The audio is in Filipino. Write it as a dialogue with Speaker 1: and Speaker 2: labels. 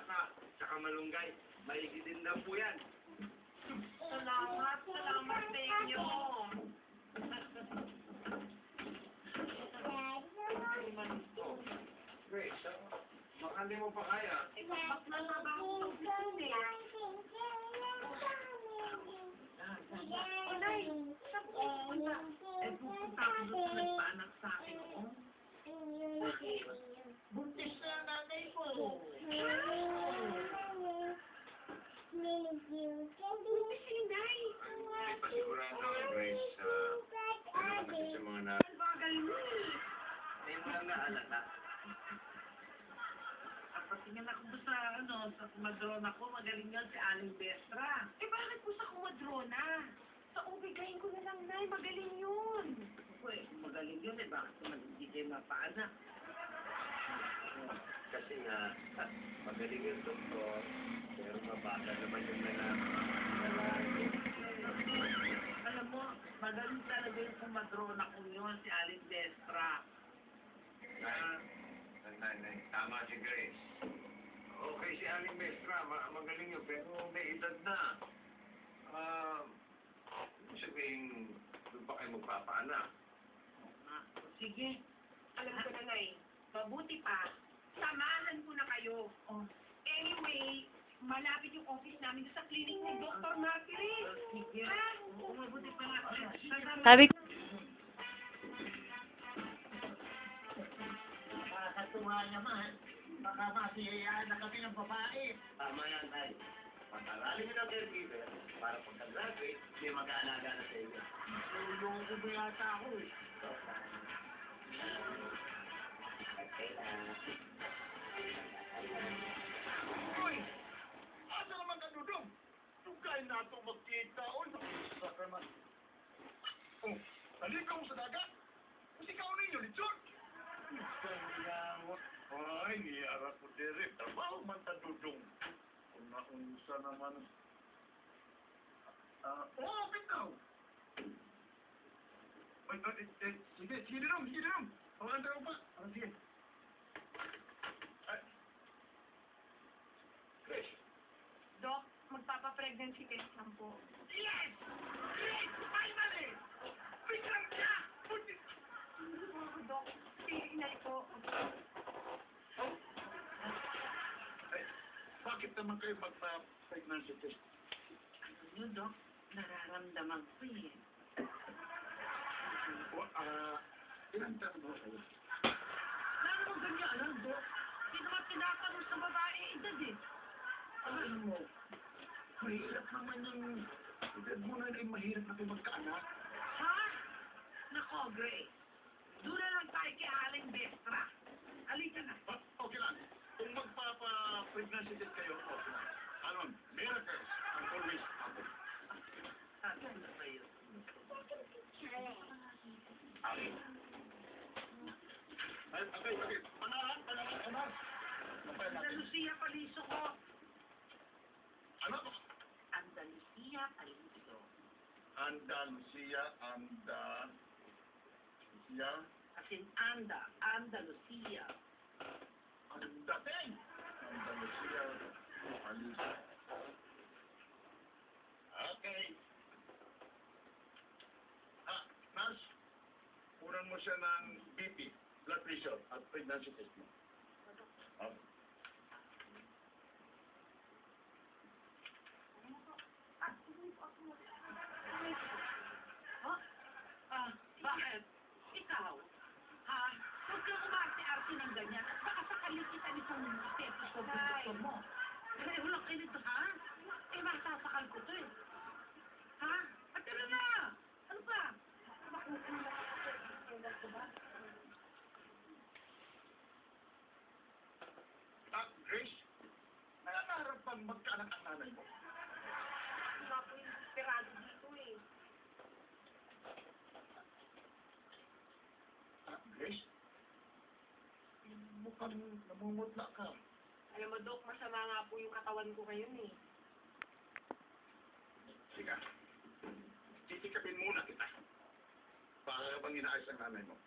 Speaker 1: baka, tsaka malunggay. Maigi din daw po yan.
Speaker 2: Salamat sa inyo.
Speaker 1: Grace, baka hindi mo pa kaya.
Speaker 2: Mas nalaba ako sa opisina eh. Nay, saan po pupunta? Pupunta ako doon sa nagpaanak sa akin, oh. Buntis na nanay ko. Buntis si Nay.
Speaker 1: Hindi pa sigurado kay Grace. Ano kasi sa mga na...
Speaker 2: Ang bagal mo eh.
Speaker 1: Hindi mo lang naalala.
Speaker 2: Patingin ako doon sa kumadrona ko, magaling yan si Aling Bestra. Bakit po sa kumadrona? Sa ubigayin ko na lang, Nay, magaling yun. Uy, magaling yun bakit naman hindi kayo mapaanak?
Speaker 1: Kasi nga, magaling yung doktor, pero mabagal naman yung
Speaker 2: Alam mo, magaling talaga yung kumadrona ko yun, si Aling Bestra.
Speaker 1: Tama si Grace. Okay si Aling Mestra, magaling yun, pero may edad na. Sabihin, doon pa kayo magpapaanak.
Speaker 2: Sige. Alam ko na, Nay. Mabuti pa. Samahan ko na kayo. Anyway, malapit yung office namin sa clinic ni Dr. Martin. Sige. Ha? Mabuti pa nga.
Speaker 3: Sabi ko,
Speaker 2: Nakakatuwa naman. Baka masiyayaan na kami ng babae.
Speaker 1: Tama yan, Tay. Pag-aralin mo ng caregiver, para pagka-graduate, may mag-aalaga na sa inyo.
Speaker 2: Tulong ko ba yata ako eh.
Speaker 1: Uy! Asa naman ka, Dudong? Tugay na ito magkita. Uy, nakasaka naman. Oh, halika mo sa dagat. Kasi ikaw ninyo, Litson. Ay, niyara ko dire. Trabaho man ta, Dudong. Kung naunsa naman. Bitaw. Sige, Dudong. Pawalan tayo pa. Sige. Grace.
Speaker 2: Doc, magpapa-pregnancy test lang po.
Speaker 1: Yes! Yes! Finally! Biglang siya!
Speaker 2: Doc, si inay po.
Speaker 1: Ay, bakit naman kayo magpa-pregnancy test?
Speaker 2: Ano nyo, Doc? Nararamdaman ko eh.
Speaker 1: Ilan taon mo kayo?
Speaker 2: Lalo mo ganyan, ano, Doc? Hindi naman tinatanong sa babae edad eh.
Speaker 1: Alam mo, mahirap naman yung edad mo na rin mahirap na kayo magkaanak.
Speaker 2: Ha? Nako, Grace. Doon na lang tayo kay Aling Bestra. Halika na.
Speaker 1: Okay lang. Kung magpapa-pregnancy test kayo, okay lang. Anon, miracles ang always happen.
Speaker 2: Saan na tayo?
Speaker 1: Okay. Panahan.
Speaker 2: Andalusia Paliso ko.
Speaker 1: Ano?
Speaker 2: Andalusia Paliso.
Speaker 1: Andalusia.
Speaker 2: As in Andalusia.
Speaker 1: Andating. Andalusia. Alicia. Okay. Nurse, kunan mo siya ng BP, blood pressure, at pregnancy test mo. Okay.
Speaker 2: Bakit? Ikaw? Ha? Huwag kang umarte-arte ng ganyan. Baka sakali kita nitong stethoscope ng doktor mo. Pareho lang kayo nito, ha? Masasakal ko to eh. Ha? At ano na? Ano pa?
Speaker 1: Grace, nangangarap bang magkaanak ang nanay mo?
Speaker 2: Wala po yung desperado dito eh.
Speaker 1: Grace, mukhang namumutla ka.
Speaker 2: Alam mo, Dok, masama nga po yung katawan ko ngayon eh.
Speaker 1: Sige, titikapin muna kita. Para bang inaayos ang nanay mo.